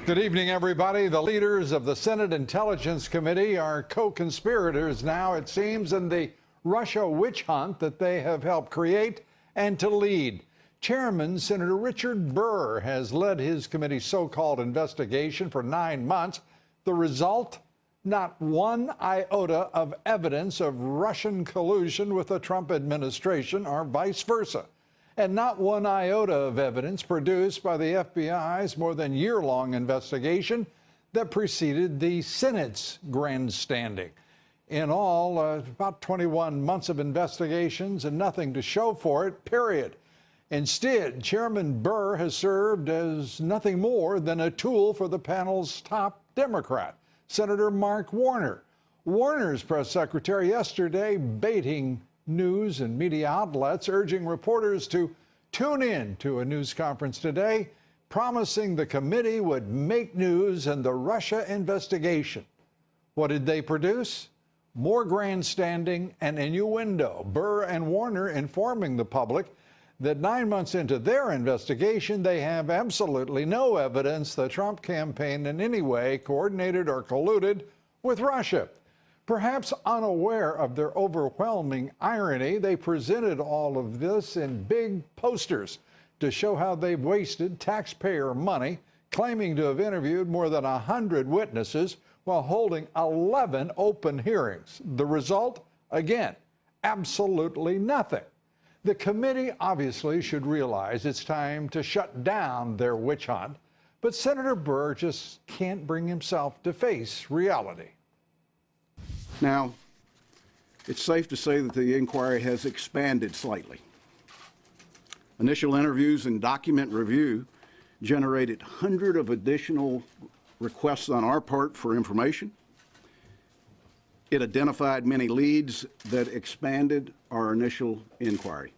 Good evening, everybody. The leaders of the Senate Intelligence Committee are co-conspirators now, it seems, in the Russia witch hunt that they have helped create and to lead. Chairman Senator Richard Burr has led his committee's so-called investigation for 9 months. The result? Not one iota of evidence of Russian collusion with the Trump administration or vice versa. And not one iota of evidence produced by the FBI's more than year-long investigation that preceded the Senate's grandstanding. In all, about 21 months of investigations and nothing to show for it, period. Instead, Chairman Burr has served as nothing more than a tool for the panel's top Democrat, Senator Mark Warner. Warner's press secretary yesterday baiting news and media outlets, urging reporters to tune in to a news conference today, promising the committee would make news in the Russia investigation. What did they produce? More grandstanding and innuendo. Burr and Warner informing the public that 9 months into their investigation, they have absolutely no evidence the Trump campaign in any way coordinated or colluded with Russia. Perhaps unaware of their overwhelming irony, they presented all of this in big posters to show how they've wasted taxpayer money, claiming to have interviewed more than 100 witnesses while holding 11 open hearings. The result? Again, absolutely nothing. The committee obviously should realize it's time to shut down their witch hunt, but Senator Burr just can't bring himself to face reality. Now, it's safe to say that the inquiry has expanded slightly. Initial interviews and document review generated hundreds of additional requests on our part for information. It identified many leads that expanded our initial inquiry.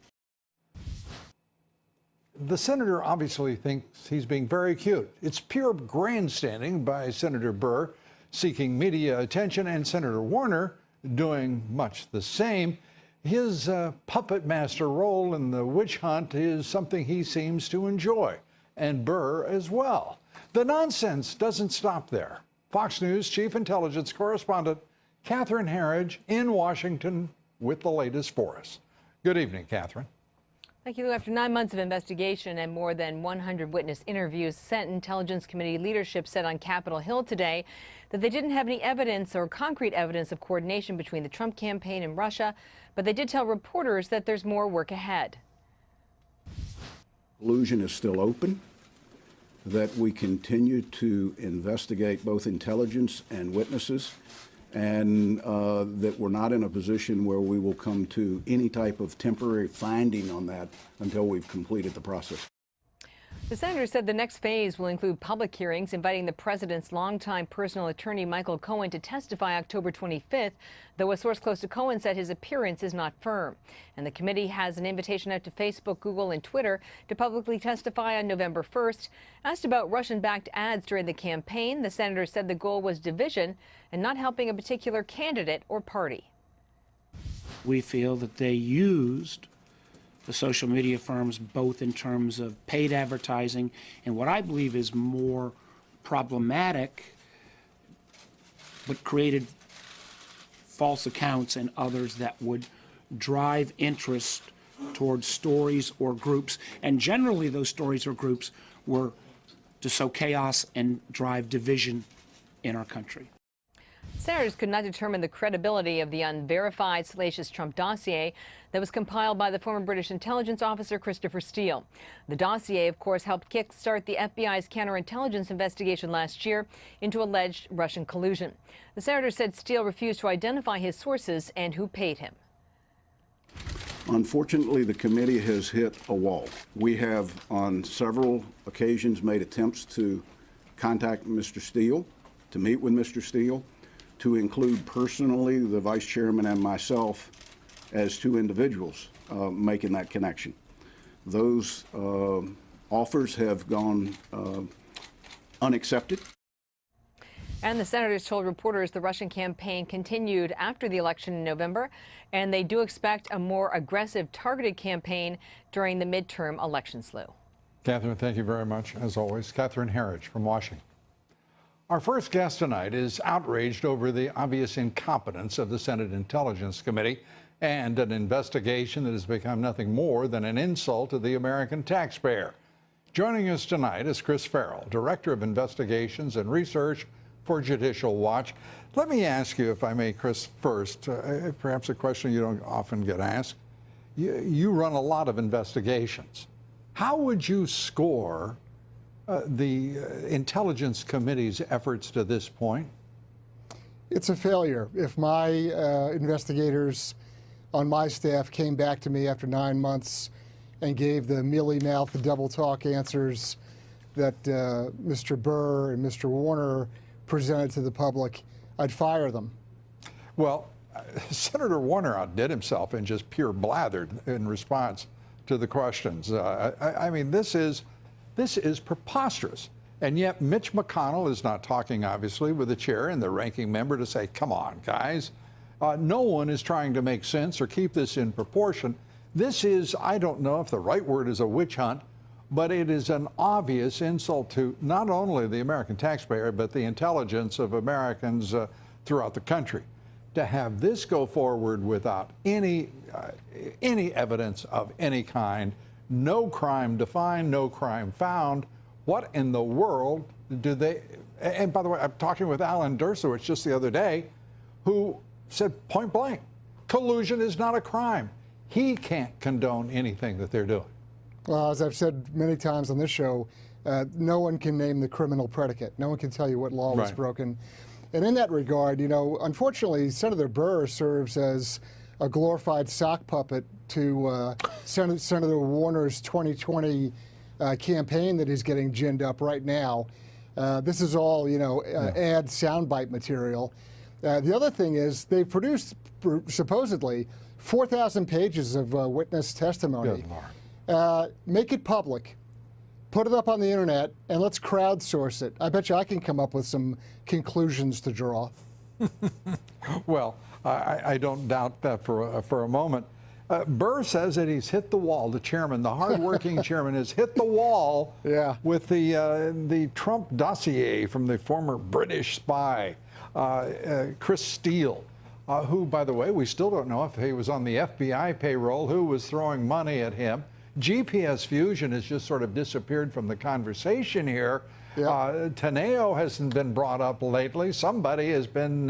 The senator obviously thinks he's being very cute. It's pure grandstanding by Senator Burr, seeking media attention, and Senator Warner doing much the same. His puppet master role in the witch hunt is something he seems to enjoy, and Burr as well. The nonsense doesn't stop there. Fox News Chief Intelligence Correspondent Catherine Herridge in Washington with the latest for us. Good evening, Catherine. Thank you. After 9 months of investigation and more than 100 witness interviews, Senate Intelligence Committee leadership said on Capitol Hill today that they didn't have any evidence or concrete evidence of coordination between the Trump campaign and Russia, but they did tell reporters that there's more work ahead. Collusion is still open, that we continue to investigate both intelligence and witnesses, and that we're not in a position where we will come to any type of temporary finding on that until we've completed the process. The senator said the next phase will include public hearings, inviting the president's longtime personal attorney, Michael Cohen, to testify October 25th, though a source close to Cohen said his appearance is not firm. And the committee has an invitation out to Facebook, Google, and Twitter to publicly testify on November 1st. Asked about Russian-backed ads during the campaign, the senator said the goal was division and not helping a particular candidate or party. We feel that they used the social media firms both in terms of paid advertising and what I believe is more problematic, but created false accounts and others that would drive interest towards stories or groups. And generally those stories or groups were to sow chaos and drive division in our country. Senators could not determine the credibility of the unverified salacious Trump dossier that was compiled by the former British intelligence officer Christopher Steele. The dossier, of course, helped kickstart the FBI's counterintelligence investigation last year into alleged Russian collusion. The senator said Steele refused to identify his sources and who paid him. Unfortunately, the committee has hit a wall. We have on several occasions made attempts to contact Mr. Steele, to meet with Mr. Steele, to include personally the vice chairman and myself as two individuals making that connection. Those offers have gone unaccepted. And the senators told reporters the Russian campaign continued after the election in November, and they do expect a more aggressive, targeted campaign during the midterm election slew. Catherine, thank you very much, as always. Catherine Herridge from Washington. Our first guest tonight is outraged over the obvious incompetence of the Senate Intelligence Committee and an investigation that has become nothing more than an insult to the American taxpayer. Joining us tonight is Chris Farrell, Director of Investigations and Research for Judicial Watch. Let me ask you, if I may, Chris, first, perhaps a question you don't often get asked. You run a lot of investigations. How would you score the Intelligence Committee's efforts to this point? It's a failure. If my investigators on my staff came back to me after 9 months and gave the mealy-mouthed, double-talk answers that Mr. Burr and Mr. Warner presented to the public, I'd fire them. Well, Senator Warner outdid himself and just pure blathered in response to the questions. I mean, this is preposterous. And yet Mitch McConnell is not talking, obviously, with the chair and the ranking member to say, come on, guys. No one is trying to make sense or keep this in proportion. This is, I don't know if the right word is a witch hunt, but it is an obvious insult to not only the American taxpayer, but the intelligence of Americans throughout the country. To have this go forward without any evidence of any kind, no crime defined, no crime found. What in the world do they, and by the way, I'm talking with Alan Dershowitz just the other day, who said point blank, collusion is not a crime. He can't condone anything that they're doing. Well, as I've said many times on this show, no one can name the criminal predicate. No one can tell you what law was broken. And in that regard, you know, unfortunately, Senator Burr serves as a glorified sock puppet to Senator Warner's 2020 campaign that is getting ginned up right now. This is all, you know, ad soundbite material. The other thing is they've produced supposedly 4,000 pages of witness testimony. Make it public. Put it up on the internet, and let's crowdsource it. I bet you I can come up with some conclusions to draw. Well, I don't doubt that for a moment. Burr says that he's hit the wall. The chairman, the hardworking chairman, has hit the wall with the Trump dossier from the former British spy, Chris Steele, who, by the way, we still don't know if he was on the FBI payroll, who was throwing money at him. GPS fusion has just sort of disappeared from the conversation here. Teneo hasn't been brought up lately. Somebody has been,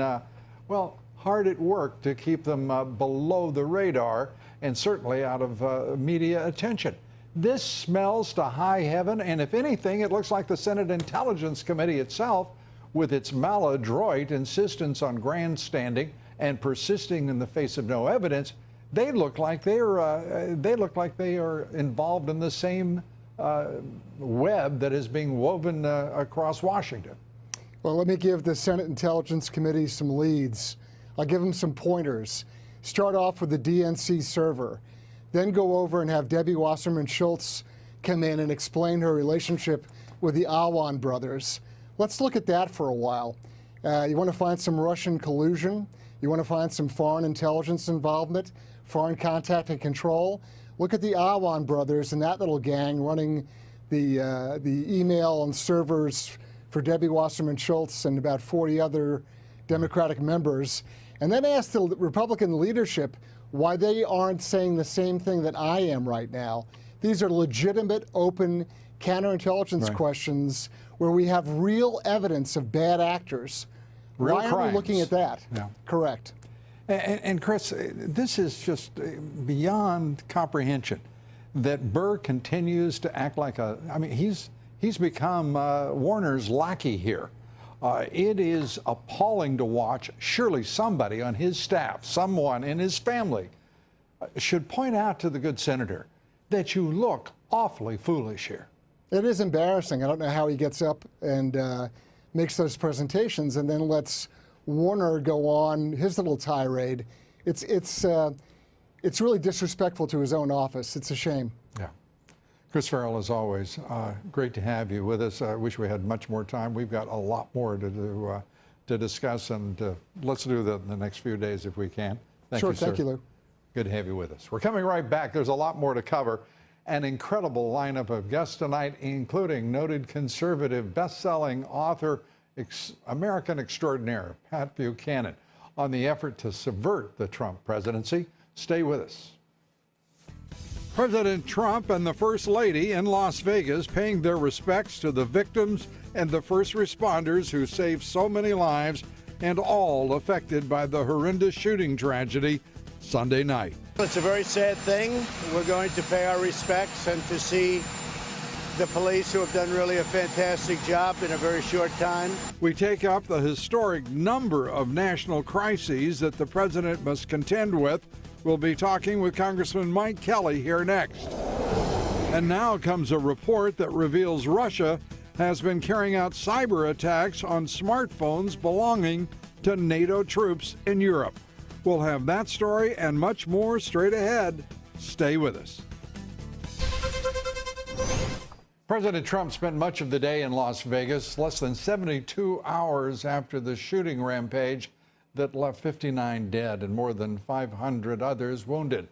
well, hard at work to keep them below the radar and certainly out of media attention. This smells to high heaven, and if anything, it looks like the Senate Intelligence Committee itself, with its maladroit insistence on grandstanding and persisting in the face of no evidence, they look like they are involved in the same web that is being woven across Washington. Well, let me give the Senate Intelligence Committee some leads. I'll give them some pointers. Start off with the DNC server, then go over and have Debbie Wasserman Schultz come in and explain her relationship with the Awan brothers. Let's look at that for a while. You want to find some Russian collusion? You want to find some foreign intelligence involvement, foreign contact and control? Look at the Awan brothers and that little gang running the email and servers for Debbie Wasserman Schultz and about 40 other Democratic members. And then ask the Republican leadership why they aren't saying the same thing that I am right now. These are legitimate, open counterintelligence questions where we have real evidence of bad actors. Real Why aren't we looking at that? Correct. And Chris, this is just beyond comprehension that Burr continues to act like I mean, he's become Warner's lackey here. It is appalling to watch. Surely somebody on his staff, someone in his family, should point out to the good senator that you look awfully foolish here. It is embarrassing. I don't know how he gets up and makes those presentations and then lets Warner go on his little tirade. It's really disrespectful to his own office. It's a shame. Yeah. Chris Farrell, as always, great to have you with us. I wish we had much more time. We've got a lot more to discuss, and let's do that in the next few days if we can. Thank you, sir. Thank you, Lou. Good to have you with us. We're coming right back. There's a lot more to cover. An incredible lineup of guests tonight, including noted conservative best-selling author American extraordinaire Pat Buchanan on the effort to subvert the Trump presidency. Stay with us. President Trump and the First Lady in Las Vegas paying their respects to the victims and the first responders who saved so many lives and all affected by the horrendous shooting tragedy Sunday night. It's a very sad thing. We're going to pay our respects and to see the police who have done really a fantastic job in a very short time. We take up the historic number of national crises that the president must contend with. We'll be talking with Congressman Mike Kelly here next. And now comes a report that reveals Russia has been carrying out cyber attacks on smartphones belonging to NATO troops in Europe. We'll have that story and much more straight ahead. Stay with us. President Trump spent much of the day in Las Vegas, less than 72 hours after the shooting rampage that left 59 dead and more than 500 others wounded.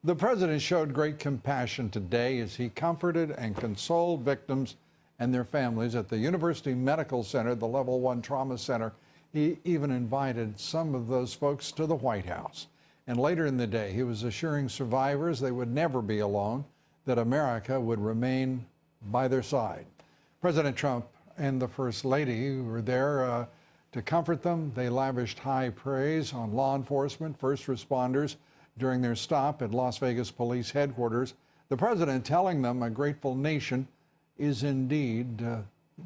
The president showed great compassion today as he comforted and consoled victims and their families at the University Medical Center, the Level 1 Trauma Center. He even invited some of those folks to the White House. And later in the day, he was assuring survivors they would never be alone, that America would remain by their side. President Trump and the First Lady were there to comfort them. They lavished high praise on law enforcement, first responders during their stop at Las Vegas Police Headquarters. The president telling them a grateful nation is indeed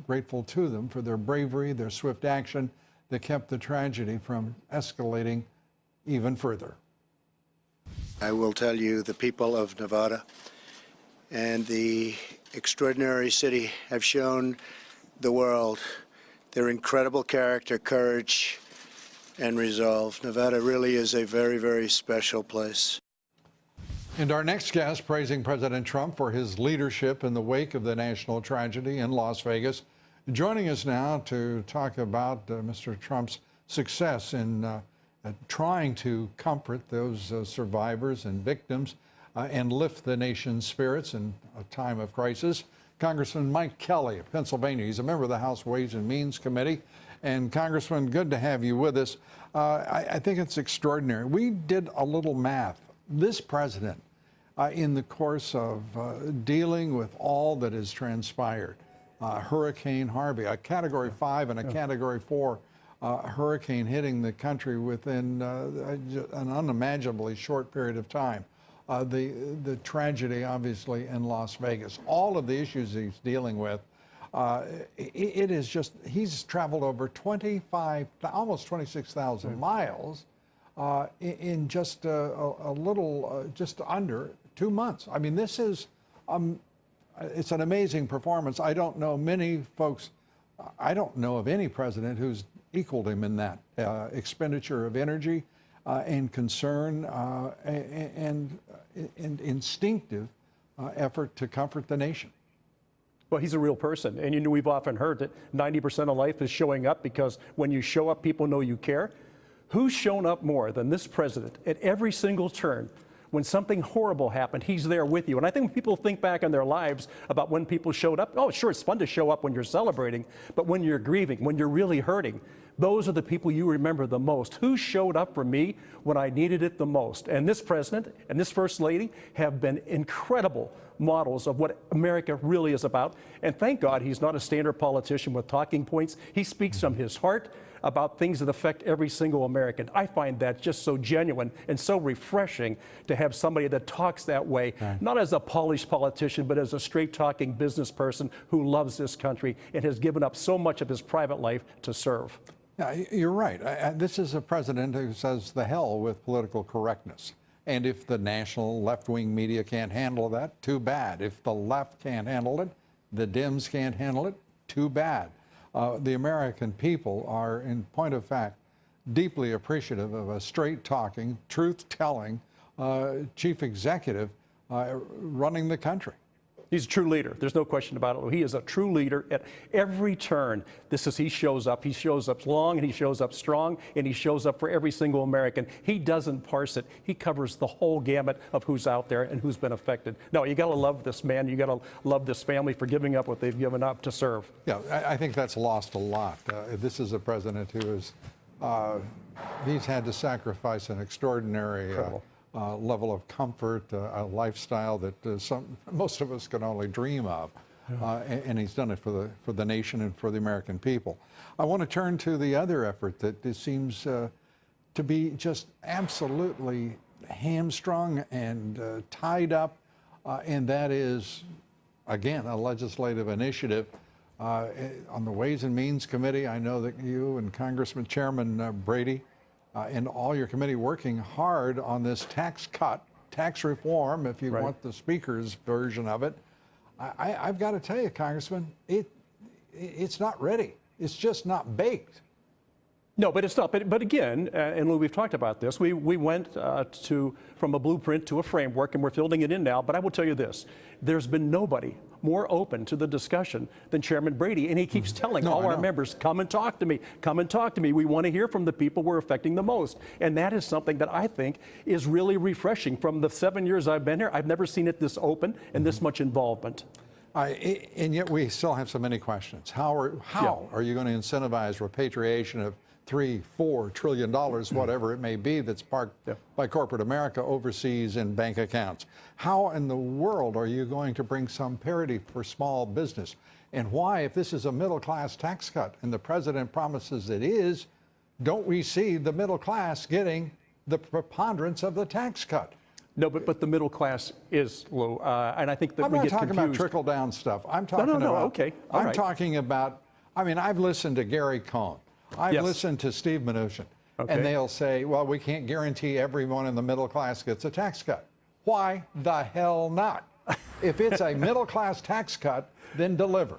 grateful to them for their bravery, their swift action that kept the tragedy from escalating even further. I will tell you, the people of Nevada and the extraordinary city have shown the world their incredible character, courage, and resolve. Nevada really is a very, very special place. And our next guest praising President Trump for his leadership in the wake of the national tragedy in Las Vegas. Joining us now to talk about Mr. Trump's success in trying to comfort those survivors and victims and lift the nation's spirits in a time of crisis. Congressman Mike Kelly of Pennsylvania. He's a member of the House Ways and Means Committee. And Congressman, good to have you with us. I think it's extraordinary. We did a little math. This president, in the course of dealing with all that has transpired, Hurricane Harvey, a Category 5 and a Category 4 hurricane hitting the country within an unimaginably short period of time. The tragedy, obviously, in Las Vegas, all of the issues he's dealing with, it is just, he's traveled over almost 26,000 miles in just a little, just under 2 months. I mean, this is, it's an amazing performance. I don't know many folks, I don't know of any president who's equaled him in that expenditure of energy and concern and instinctive effort to comfort the nation. Well, he's a real person. And you know, we've often heard that 90% of life is showing up, because when you show up, people know you care. Who's shown up more than this president at every single turn? When something horrible happened, he's there with you. And I think when people think back on their lives about when people showed up, oh, sure, it's fun to show up when you're celebrating, but when you're grieving, when you're really hurting, those are the people you remember the most. Who showed up for me when I needed it the most? And this president and this First Lady have been incredible models of what America really is about. And thank God he's not a standard politician with talking points. He speaks from his heart about things that affect every single American. I find that just so genuine and so refreshing to have somebody that talks that way, not as a polished politician, but as a straight-talking business person who loves this country and has given up so much of his private life to serve. Yeah, you're right. This is a president who says the hell with political correctness. And if the national left-wing media can't handle that, too bad. If the left can't handle it, the Dems can't handle it, too bad. The American people are, in point of fact, deeply appreciative of a straight-talking, truth-telling chief executive running the country. He's a true leader. There's no question about it. He is a true leader at every turn. He shows up. He shows up long, and he shows up strong, and he shows up for every single American. He doesn't parse it. He covers the whole gamut of who's out there and who's been affected. No, you got to love this man. You got to love this family for giving up what they've given up to serve. Yeah, I think that's lost a lot. This is a president who is, he's had to sacrifice an extraordinary level of comfort, a lifestyle that most of us can only dream of. And he's done it for the nation and for the American people. I want to turn to the other effort that seems to be just absolutely hamstrung and tied up, and that is, again, a legislative initiative. On the Ways and Means Committee, I know that you and Congressman Chairman Brady and all your committee working hard on this tax cut, tax reform, if you want the Speaker's version of it. I've got to tell you, Congressman, it's not ready. It's just not baked. No, but it's not. But again, and Lou, we've talked about this. We went from a blueprint to a framework, and we're filling it in now. But I will tell you this: there's been nobody more open to the discussion than Chairman Brady, and he keeps telling all our members, "Come and talk to me. Come and talk to me. We want to hear from the people we're affecting the most." And that is something that I think is really refreshing. From the 7 years I've been here, I've never seen it this open and this much involvement. And yet we still have so many questions. How are you going to incentivize repatriation of $3-4 trillion, whatever it may be, that's parked by corporate America overseas in bank accounts? How in the world are you going to bring some parity for small business? And why, if this is a middle-class tax cut, and the president promises it is, don't we see the middle class getting the preponderance of the tax cut? No, but the middle class is, Lou, and I think that we get confused. I'm not talking about trickle-down stuff. I'm talking I'm talking about, I mean, I've listened to Gary Cohn. I've listened to Steve Mnuchin, and they'll say, well, we can't guarantee everyone in the middle class gets a tax cut. Why the hell not? If it's a middle class tax cut, then deliver.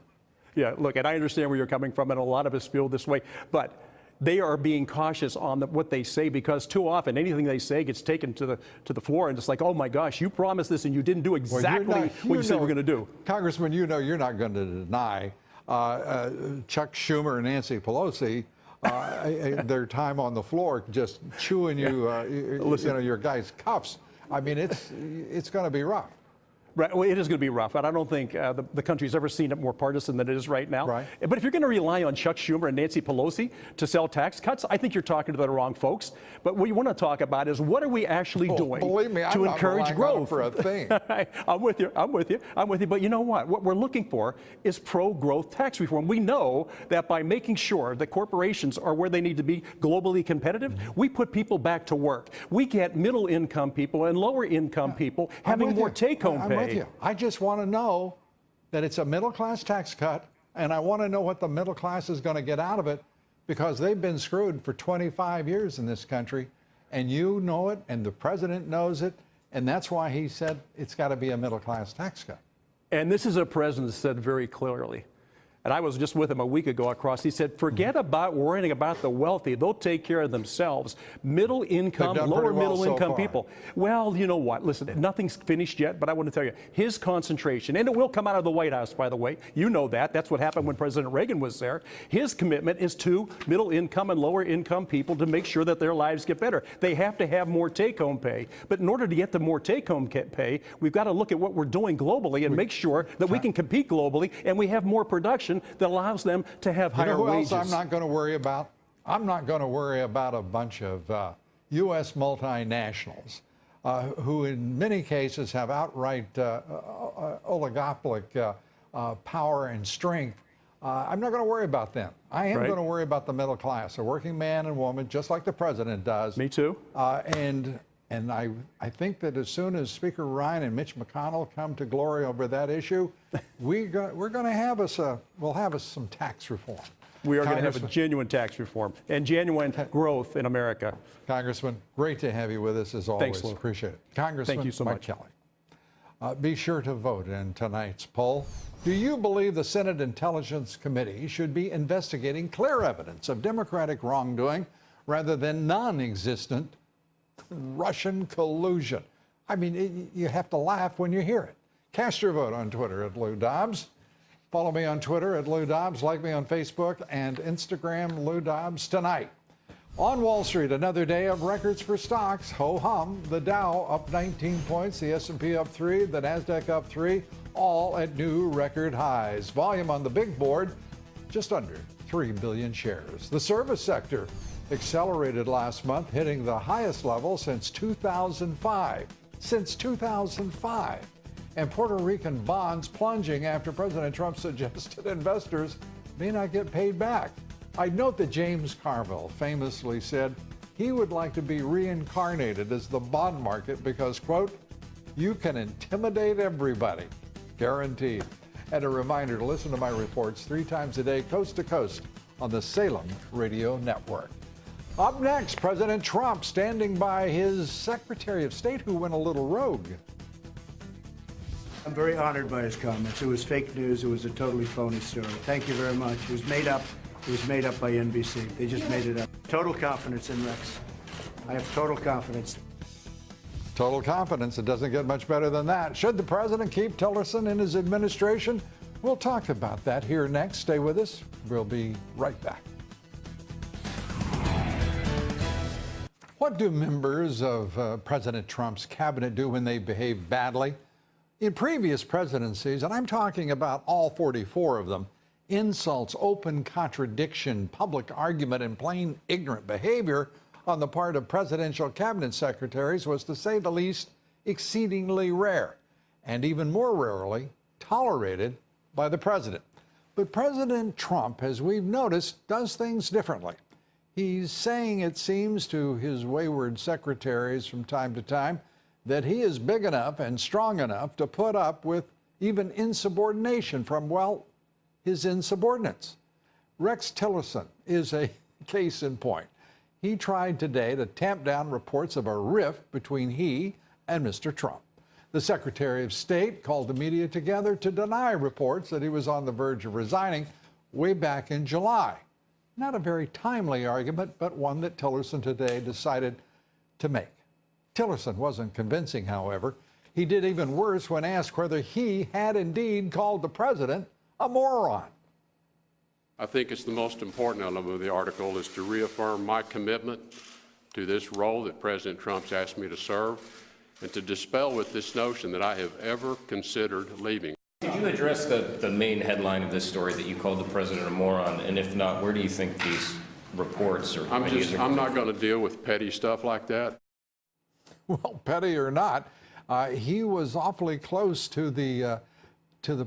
Yeah, look, and I understand where you're coming from, and a lot of us feel this way, but they are being cautious on what they say, because too often anything they say gets taken to the floor, and it's like, oh my gosh, you promised this and you didn't do exactly what you said you were going to do. Congressman, you know you're not going to deny Chuck Schumer and Nancy Pelosi their time on the floor just chewing your guys' cuffs. I mean, it's going to be rough. Right. Well, it is going to be rough, and I don't think the country's ever seen it more partisan than it is right now. Right. But if you're going to rely on Chuck Schumer and Nancy Pelosi to sell tax cuts, I think you're talking to the wrong folks. But what you want to talk about is, what are we actually doing to encourage growth? For a thing. I'm with you. I'm with you. I'm with you. But you know what? What we're looking for is pro-growth tax reform. We know that by making sure that corporations are where they need to be globally competitive, we put people back to work. We get middle-income people and lower-income people having more take-home pay. I just want to know that it's a middle-class tax cut, and I want to know what the middle class is going to get out of it, because they've been screwed for 25 years in this country, and you know it, and the president knows it, and that's why he said it's got to be a middle-class tax cut. And this is a president that said very clearly, and I was just with him a week ago across, he said, forget about worrying about the wealthy. They'll take care of themselves. Middle income, lower middle income people. Well, you know what? Listen, nothing's finished yet, but I want to tell you, his concentration, and it will come out of the White House, by the way. You know that. That's what happened when President Reagan was there. His commitment is to middle income and lower income people to make sure that their lives get better. They have to have more take-home pay. But in order to get the more take-home pay, we've got to look at what we're doing globally and make sure that we can compete globally, and we have more production that allows them to have higher wages. I'm not going to worry about? I'm not going to worry about a bunch of U.S. multinationals who in many cases have outright oligopolic power and strength. I'm not going to worry about them. I am going to worry about the middle class, a working man and woman, just like the president does. Me too. And I think that as soon as Speaker Ryan and Mitch McConnell come to glory over that issue, we're going to have some tax reform. We are going to have a genuine tax reform and genuine growth in America. Congressman, great to have you with us as always. Thanks, Lou. Appreciate it. Congressman, thank you so much. Kelly. Be sure to vote in tonight's poll. Do you believe the Senate Intelligence Committee should be investigating clear evidence of Democratic wrongdoing rather than non-existent Russian collusion? I mean, you have to laugh when you hear it. Cast your vote on Twitter at Lou Dobbs. Follow me on Twitter at Lou Dobbs. Like me on Facebook and Instagram, Lou Dobbs Tonight. On Wall Street, another day of records for stocks. Ho-hum, the Dow up 19 points, the S&P up 3, the Nasdaq up 3, all at new record highs. Volume on the big board, just under 3 billion shares. The service sector accelerated last month, hitting the highest level since 2005. Since 2005. And Puerto Rican bonds plunging after President Trump suggested investors may not get paid back. I'd note that James Carville famously said he would like to be reincarnated as the bond market because, quote, you can intimidate everybody. Guaranteed. And a reminder to listen to my reports 3 times a day, coast to coast, on the Salem Radio Network. Up next, President Trump standing by his Secretary of State who went a little rogue. I'm very honored by his comments. It was fake news. It was a totally phony story. Thank you very much. It was made up. It was made up by NBC. They just made it up. Total confidence in Rex. I have total confidence. Total confidence. It doesn't get much better than that. Should the president keep Tillerson in his administration? We'll talk about that here next. Stay with us. We'll be right back. What do members of President Trump's cabinet do when they behave badly? In previous presidencies, and I'm talking about all 44 of them, insults, open contradiction, public argument, and plain ignorant behavior on the part of presidential cabinet secretaries was, to say the least, exceedingly rare, and even more rarely tolerated by the president. But President Trump, as we've noticed, does things differently. He's saying, it seems, to his wayward secretaries from time to time that he is big enough and strong enough to put up with even insubordination from, well, his insubordinates. Rex Tillerson is a case in point. He tried today to tamp down reports of a rift between he and Mr. Trump. The Secretary of State called the media together to deny reports that he was on the verge of resigning way back in July. Not a very timely argument, but one that Tillerson today decided to make. Tillerson wasn't convincing, however. He did even worse when asked whether he had indeed called the president a moron. I think it's the most important element of the article is to reaffirm my commitment to this role that President Trump's asked me to serve and to dispel with this notion that I have ever considered leaving. Could you address the main headline of this story that you called the president a moron? And if not, where do you think these reports are? I'm not going to deal with petty stuff like that. Well, petty or not, he was awfully close to the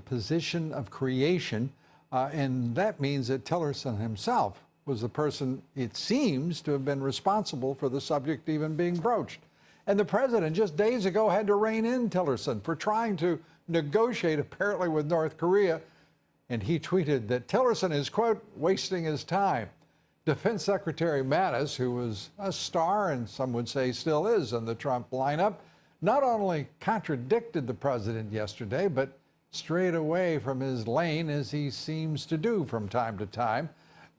position of creation, and that means that Tillerson himself was the person, it seems, to have been responsible for the subject even being broached. And the president just days ago had to rein in Tillerson for trying to negotiate apparently with North Korea, and he tweeted that Tillerson is, quote, wasting his time. Defense Secretary Mattis, who was a star and some would say still is in the Trump lineup, not only contradicted the president yesterday, but strayed away from his lane as he seems to do from time to time.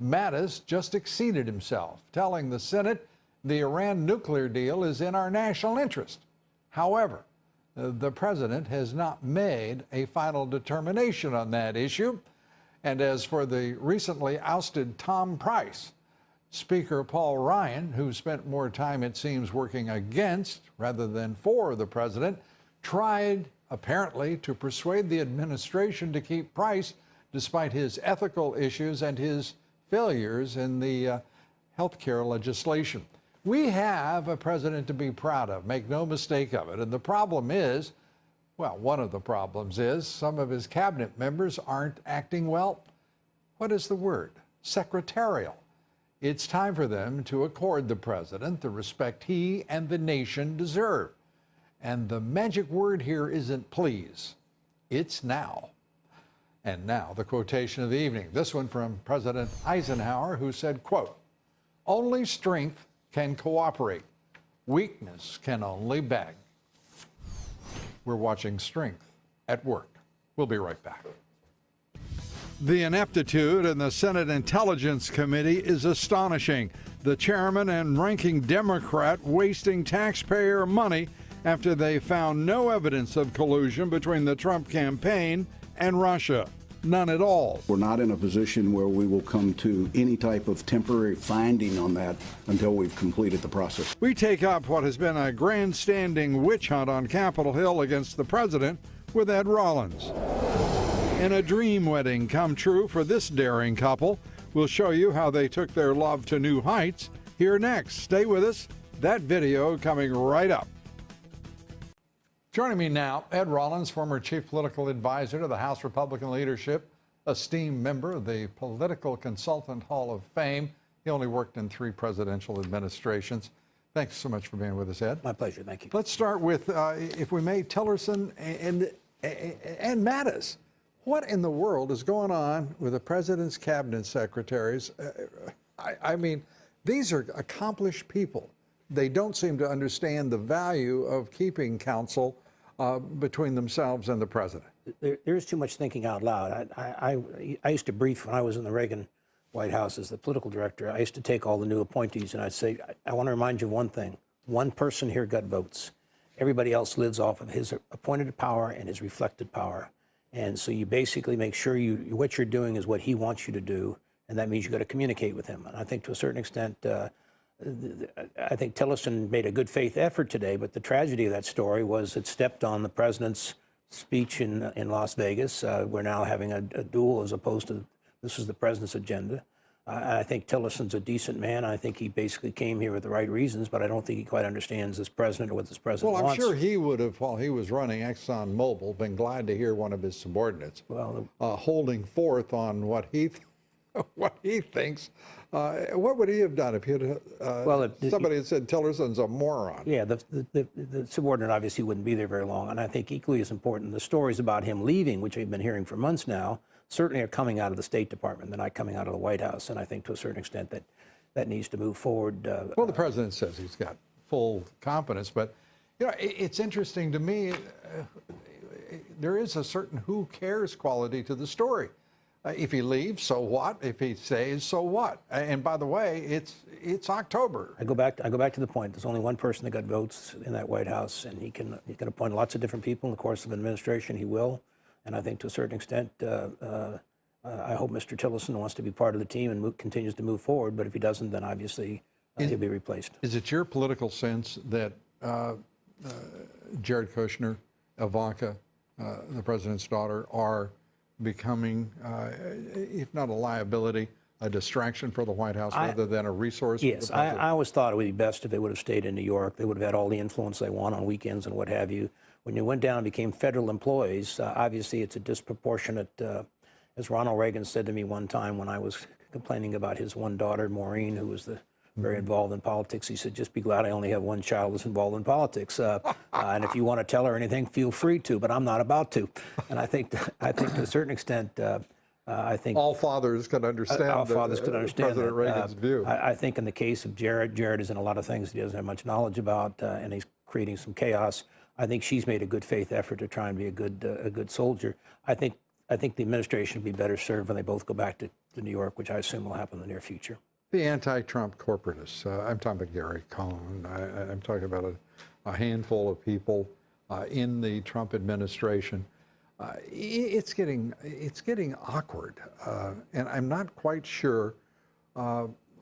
Mattis just exceeded himself, telling the Senate the Iran nuclear deal is in our national interest. However, the president has not made a final determination on that issue. And as for the recently ousted Tom Price, Speaker Paul Ryan, who spent more time, it seems, working against rather than for the president, tried apparently to persuade the administration to keep Price despite his ethical issues and his failures in the health care legislation. We have a president to be proud of, make no mistake of it. And the problem is, well, one of the problems is some of his cabinet members aren't acting, well, what is the word? Secretarial. It's time for them to accord the president the respect he and the nation deserve. And the magic word here isn't please, it's now. And now the quotation of the evening. This one from President Eisenhower, who said, quote, only strength can cooperate. Weakness can only beg. We're watching strength at work. We'll be right back. The ineptitude in the Senate Intelligence Committee is astonishing. The chairman and ranking Democrat wasting taxpayer money after they found no evidence of collusion between the Trump campaign and Russia. None at all. We're not in a position where we will come to any type of temporary finding on that until we've completed the process. We take up what has been a grandstanding witch hunt on Capitol Hill against the president with Ed Rollins. In a dream wedding come true for this daring couple, we'll show you how they took their love to new heights. Here next. Stay with us. That video coming right up. Joining me now, Ed Rollins, former chief political advisor to the House Republican leadership, esteemed member of the Political Consultant Hall of Fame. He only worked in 3 presidential administrations. Thanks so much for being with us, Ed. My pleasure. Thank you. Let's start with, if we may, Tillerson and Maddow. What in the world is going on with the president's cabinet secretaries? I mean, these are accomplished people. They don't seem to understand the value of keeping counsel between themselves and the president. There's too much thinking out loud. I used to brief when I was in the Reagan White House as the political director. I used to take all the new appointees and I'd say, I want to remind you of one thing. One person here got votes. Everybody else lives off of his appointed power and his reflected power. And so you basically make sure what you're doing is what he wants you to do, and that means you got to communicate with him. And I think to a certain extent, I think Tillerson made a good faith effort today, but the tragedy of that story was it stepped on the president's speech in Las Vegas. We're now having a duel as opposed to this is the president's agenda. I think Tillerson's a decent man. I think he basically came here with the right reasons, but I don't think he quite understands this president or what this president wants. Well, I'm sure he would have, while he was running ExxonMobil, been glad to hear one of his subordinates holding forth on what he thinks. What would he have done if he had somebody had said Tillerson's a moron? Yeah, the subordinate obviously wouldn't be there very long. And I think equally as important, the stories about him leaving, which we've been hearing for months now, certainly are coming out of the State Department. They're not coming out of the White House. And I think to a certain extent that needs to move forward. Well, the president says he's got full confidence. But, you know, it's interesting to me, there is a certain who cares quality to the story. If he leaves, so what? If he stays, so what? And by the way, it's October. I go back to the point. There's only one person that got votes in that White House, and he can appoint lots of different people in the course of an administration. He will, and I think to a certain extent, I hope Mr. Tillerson wants to be part of the team and continues to move forward. But if he doesn't, then obviously he'll be replaced. Is it your political sense that Jared Kushner, Ivanka, the president's daughter, are becoming, if not a liability, a distraction for the White House rather than a resource? Yes, I always thought it would be best if they would have stayed in New York. They would have had all the influence they want on weekends and what have you. When you went down and became federal employees, obviously it's a disproportionate, as Ronald Reagan said to me one time when I was complaining about his one daughter, Maureen, who was very involved in politics. He said, just be glad I only have one child that's involved in politics. And if you want to tell her anything, feel free to, but I'm not about to. And I think to a certain extent, I think all fathers can understand President Reagan's view. I think in the case of Jared is in a lot of things he doesn't have much knowledge about, and he's creating some chaos. I think she's made a good faith effort to try and be a good soldier. I think the administration would be better served when they both go back to New York, which I assume will happen in the near future. The anti-Trump corporatists, I'm talking about Gary Cohn, I'm talking about a handful of people in the Trump administration. It's getting awkward, and I'm not quite sure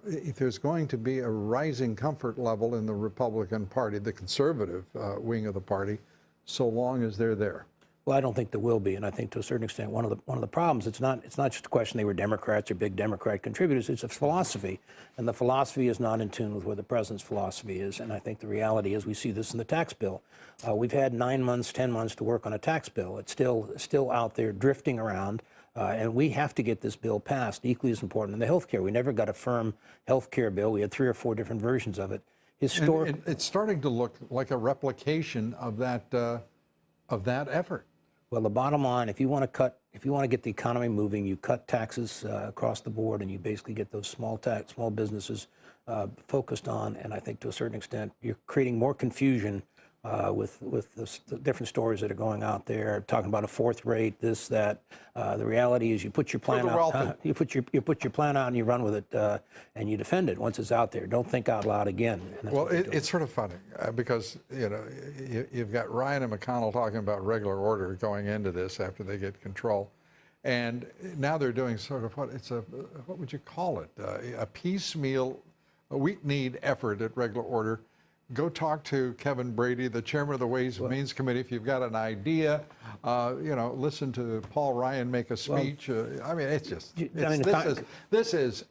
if there's going to be a rising comfort level in the Republican Party, the conservative wing of the party, so long as they're there. Well, I don't think there will be, and I think to a certain extent one of the problems, it's not just a question they were Democrats or big Democrat contributors, it's a philosophy, and the philosophy is not in tune with where the president's philosophy is. And I think the reality is we see this in the tax bill. We've had 9 months, 10 months to work on a tax bill. It's still out there drifting around, and we have to get this bill passed. Equally as important in the health care. We never got a firm health care bill. We had 3 or 4 different versions of it. And it's starting to look like a replication of that effort. Well, the bottom line, if you want to get the economy moving, you cut taxes across the board, and you basically get those small businesses focused on. And I think to a certain extent, you're creating more confusion with the different stories that are going out there, talking about a fourth rate, this, that. The reality is you put your plan out, you put your plan out and you run with it, and you defend it once it's out there. Don't think out loud again. Well, it's sort of funny because, you know, you've got Ryan and McConnell talking about regular order going into this after they get control. And now they're doing sort of what would you call it? A piecemeal, a weak-kneed effort at regular order. Go talk to Kevin Brady, the chairman of the Ways and Means Committee, if you've got an idea. You know, listen to Paul Ryan make a speech. I mean, it's just this is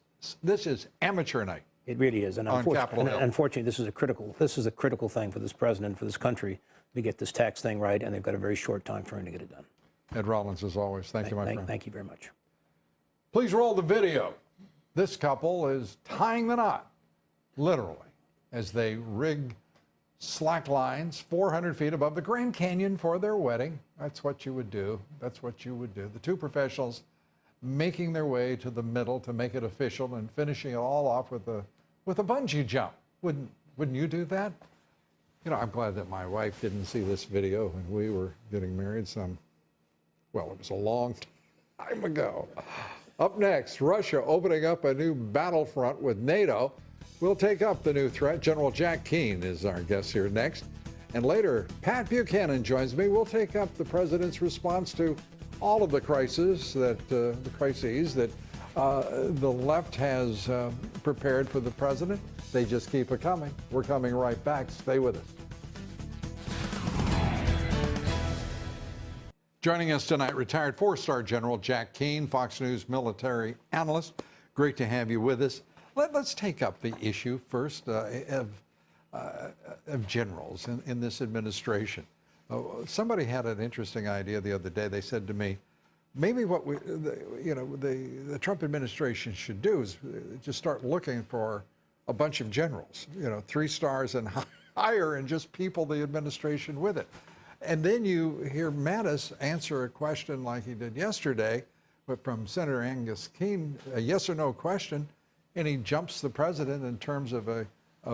amateur night. It really is, and unfortunately, this is a critical thing for this president, for this country, to get this tax thing right, and they've got a very short time frame to get it done. Ed Rollins, as always, thank you, my friend. Thank you very much. Please roll the video. This couple is tying the knot, literally, as they rig slack lines 400 feet above the Grand Canyon for their wedding. That's what you would do. That's what you would do. The two professionals making their way to the middle to make it official and finishing it all off with a bungee jump. Wouldn't you do that? You know, I'm glad that my wife didn't see this video when we were getting married well, it was a long time ago. Up next, Russia opening up a new battlefront with NATO. We'll take up the new threat. General Jack Keane is our guest here next. And later, Pat Buchanan joins me. We'll take up the president's response to all of the crises that the left has prepared for the president. They just keep it coming. We're coming right back. Stay with us. Joining us tonight, retired four-star General Jack Keane, Fox News military analyst. Great to have you with us. Let's take up the issue first of generals in this administration. Somebody had an interesting idea the other day. They said to me, maybe what the Trump administration should do is just start looking for a bunch of generals, 3 stars and higher, and just people the administration with it. And then you hear Mattis answer a question like he did yesterday, but from Senator Angus Keane, a yes or no question, and he jumps the president in terms of a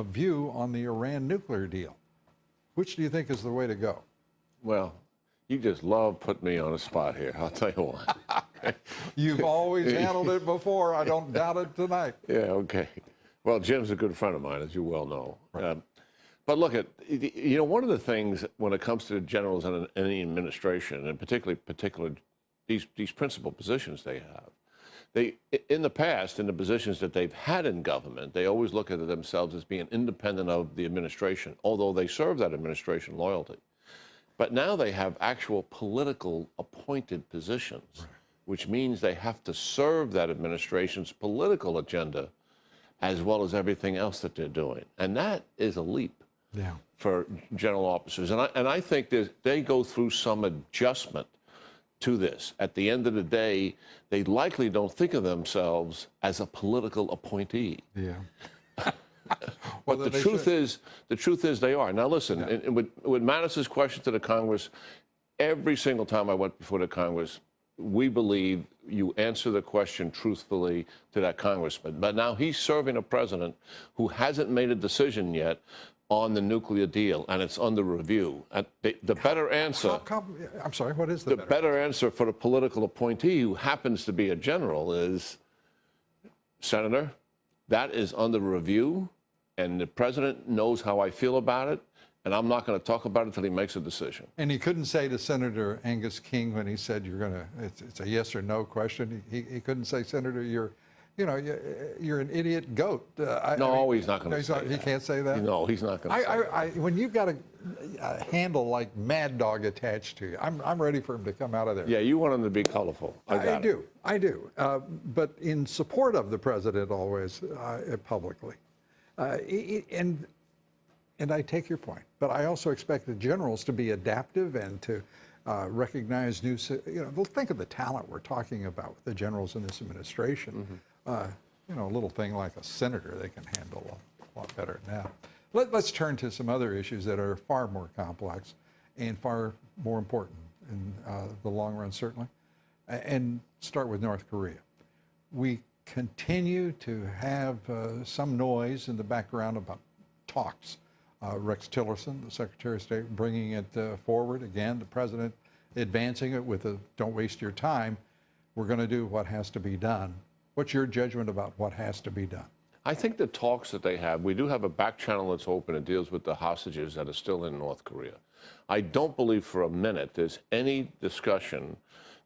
view on the Iran nuclear deal. Which do you think is the way to go? Well, you just love putting me on a spot here. I'll tell you what. You've always handled it before. I don't doubt it tonight. Yeah, okay. Well, Jim's a good friend of mine, as you well know. Right. But look, one of the things when it comes to generals in any administration, and particularly these principal positions they have, in the past, in the positions that they've had in government, they always look at themselves as being independent of the administration, although they serve that administration loyalty. But now they have actual political appointed positions, right, which means they have to serve that administration's political agenda as well as everything else that they're doing. And that is a leap. Yeah. For general officers. And I think they go through some adjustment to this. At the end of the day, they likely don't think of themselves as a political appointee. Yeah. But the truth is they are. Now listen, yeah, with Mattis's question to the Congress, every single time I went before the Congress, we believe you answer the question truthfully to that congressman. But now he's serving a president who hasn't made a decision yet on the nuclear deal, and it's under review. The better answer... I'm sorry, what is the better answer for the political appointee who happens to be a general is, Senator, that is under review, and the president knows how I feel about it, and I'm not going to talk about it until he makes a decision. And he couldn't say to Senator Angus King when he said it's a yes or no question, he couldn't say, Senator, you're an idiot goat. He's not going to say that. He can't say that? No, he's not going to say that. When you've got a handle like Mad Dog attached to you, I'm ready for him to come out of there. Yeah, you want him to be colorful. I do. But in support of the president always, publicly. And I take your point. But I also expect the generals to be adaptive and to recognize new, they'll think of the talent we're talking about with the generals in this administration. Mm-hmm. A little thing like a senator they can handle a lot better now. Let's turn to some other issues that are far more complex and far more important in the long run, certainly, and start with North Korea. We continue to have some noise in the background about talks Rex Tillerson, the Secretary of State, bringing it forward. Again, the President advancing it with a don't waste your time. We're going to do what has to be done. What's your judgment about what has to be done? I think the talks that they have, we do have a back channel that's open. It deals with the hostages that are still in North Korea. I don't believe for a minute there's any discussion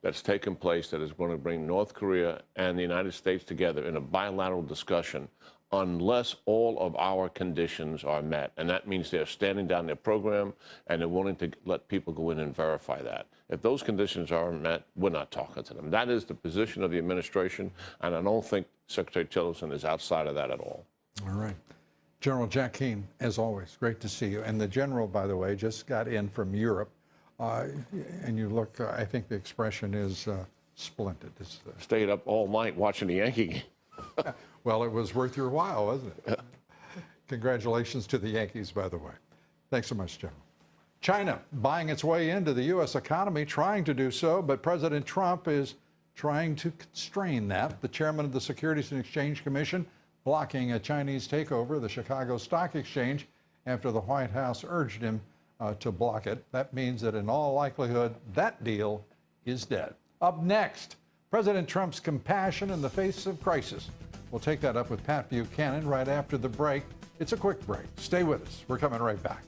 that's taken place that is going to bring North Korea and the United States together in a bilateral discussion unless all of our conditions are met. And that means they're standing down their program and they're willing to let people go in and verify that. If those conditions aren't met, we're not talking to them. That is the position of the administration, and I don't think Secretary Tillerson is outside of that at all. All right. General Jack Keane, as always, great to see you. And the General, by the way, just got in from Europe. And you look, I think the expression is splendid. Stayed up all night watching the Yankee game. Well, it was worth your while, wasn't it? Congratulations to the Yankees, by the way. Thanks so much, General. China buying its way into the U.S. economy, trying to do so, but President Trump is trying to constrain that. The chairman of the Securities and Exchange Commission blocking a Chinese takeover of the Chicago Stock Exchange after the White House urged him to block it. That means that in all likelihood, that deal is dead. Up next, President Trump's compassion in the face of crisis. We'll take that up with Pat Buchanan right after the break. It's a quick break. Stay with us. We're coming right back.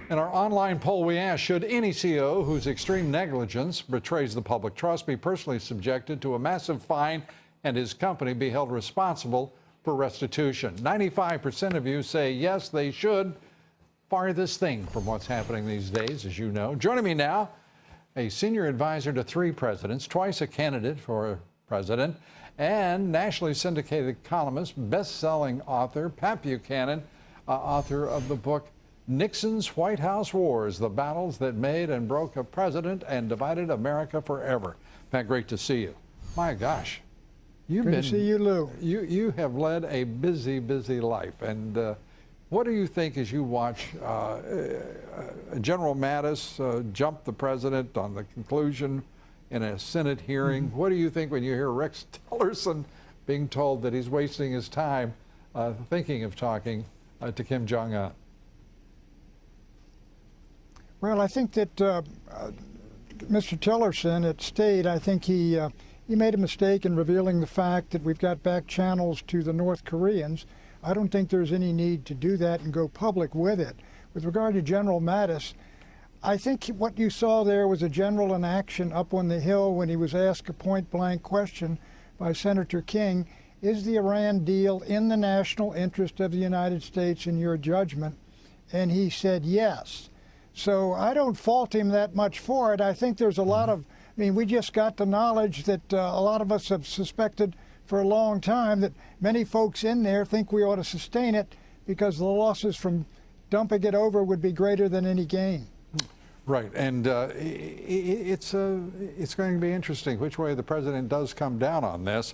In our online poll, we asked, should any CEO whose extreme negligence betrays the public trust be personally subjected to a massive fine and his company be held responsible for restitution? 95% of you say yes, they should. Farthest thing from what's happening these days, as you know. Joining me now, a senior advisor to 3 presidents, twice a candidate for president, and nationally syndicated economist, best-selling author, Pat Buchanan, author of the book Nixon's White House Wars, the battles that made and broke a president and divided America forever. Pat, great to see you. My gosh. Good to see you, Lou. You have led a busy, busy life. And what do you think as you watch General Mattis jump the president on the conclusion in a Senate hearing? What do you think when you hear Rex Tillerson being told that he's wasting his time thinking of talking to Kim Jong-un? Well, I think that Mr. Tillerson at State, I think he made a mistake in revealing the fact that we've got back channels to the North Koreans. I don't think there's any need to do that and go public with it. With regard to General Mattis, I think what you saw there was a general in action up on the Hill when he was asked a point-blank question by Senator King, is the Iran deal in the national interest of the United States in your judgment? And he said yes. So I don't fault him that much for it. I think there's a lot of, we just got the knowledge that a lot of us have suspected for a long time that many folks in there think we ought to sustain it because the losses from dumping it over would be greater than any gain. Right, and it's going to be interesting which way the president does come down on this.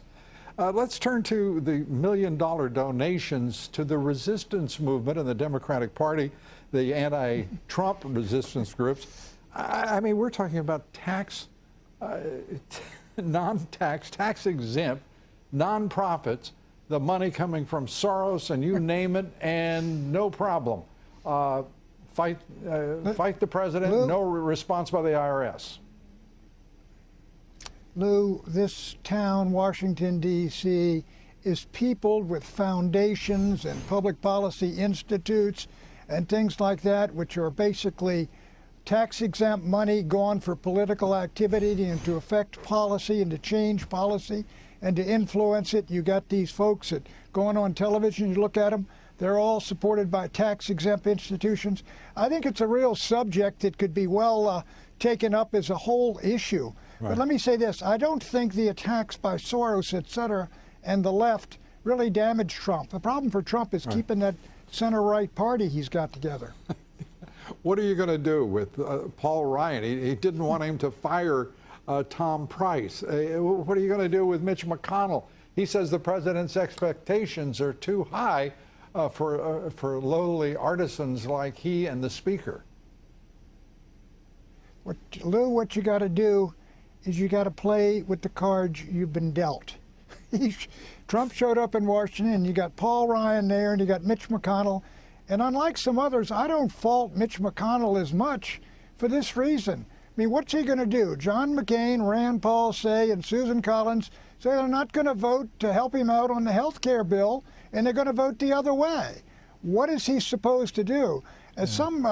Let's turn to the $1 million donations to the resistance movement in the Democratic Party, the anti-Trump resistance groups. I mean, we're talking about non-tax, tax-exempt nonprofits, the money coming from Soros and you name it, and no problem. Fight the president, Lou, no response by the IRS. Lou, this town, Washington, D.C., is peopled with foundations and public policy institutes and things like that, which are basically tax-exempt money gone for political activity and to affect policy and to change policy and to influence it. You got these folks that going on television, you look at them, they're all supported by tax-exempt institutions. I think it's a real subject that could be well taken up as a whole issue. Right. But let me say this, I don't think the attacks by Soros, et cetera, and the left really damaged Trump. The problem for Trump is keeping that center-right party he's got together. What are you going to do with Paul Ryan? He didn't want him to fire Tom Price. What are you going to do with Mitch McConnell? He says the president's expectations are too high for lowly artisans like he and the speaker. Lou, what you got to do is you got to play with the cards you've been dealt. Trump showed up in Washington, and you got Paul Ryan there, and you got Mitch McConnell. And unlike some others, I don't fault Mitch McConnell as much for this reason. I mean, what's he going to do? John McCain, Rand Paul say, and Susan Collins say they're not going to vote to help him out on the health care bill, and they're going to vote the other way. What is he supposed to do? As some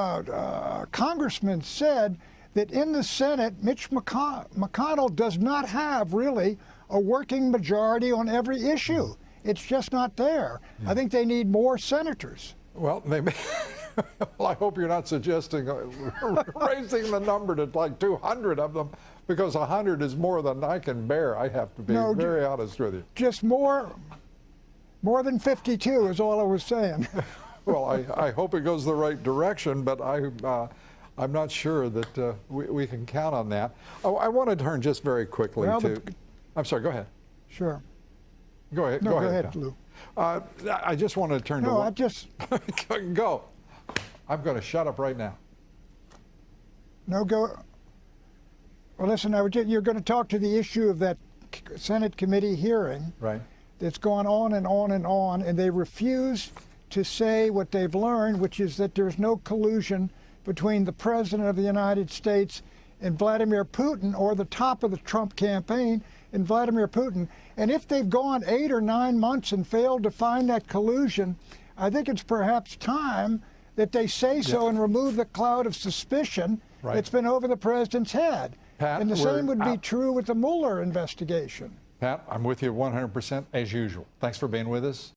congressman said, that in the Senate, Mitch McConnell does not have really a working majority on every issue. It's just not there. I think they need more senators. Well, they may. Well, I hope you're not suggesting raising the number to like 200 of them, because 100 is more than I can bear. I have to be very honest with you. Just more than 52 is all I was saying. Well, I hope it goes the right direction, but I'm not sure that we can count on that. Oh, I want to turn just very quickly to. I'm sorry. Go ahead. Sure. Go ahead. No, go ahead, Lou. Lou. I just want to turn to. No, I just. Go. I'm going to shut up right now. No, go. Well, listen, you're going to talk to the issue of that Senate committee hearing. Right. That's gone on and on and on, and they refuse to say what they've learned, which is that there's no collusion between the President of the United States and Vladimir Putin, or the top of the Trump campaign and Vladimir Putin. And if they've gone 8 or 9 months and failed to find that collusion, I think it's perhaps time that they say so and remove the cloud of suspicion that's been over the president's head. Pat, and the same would be true with the Mueller investigation. Pat, I'm with you 100% as usual. Thanks for being with us.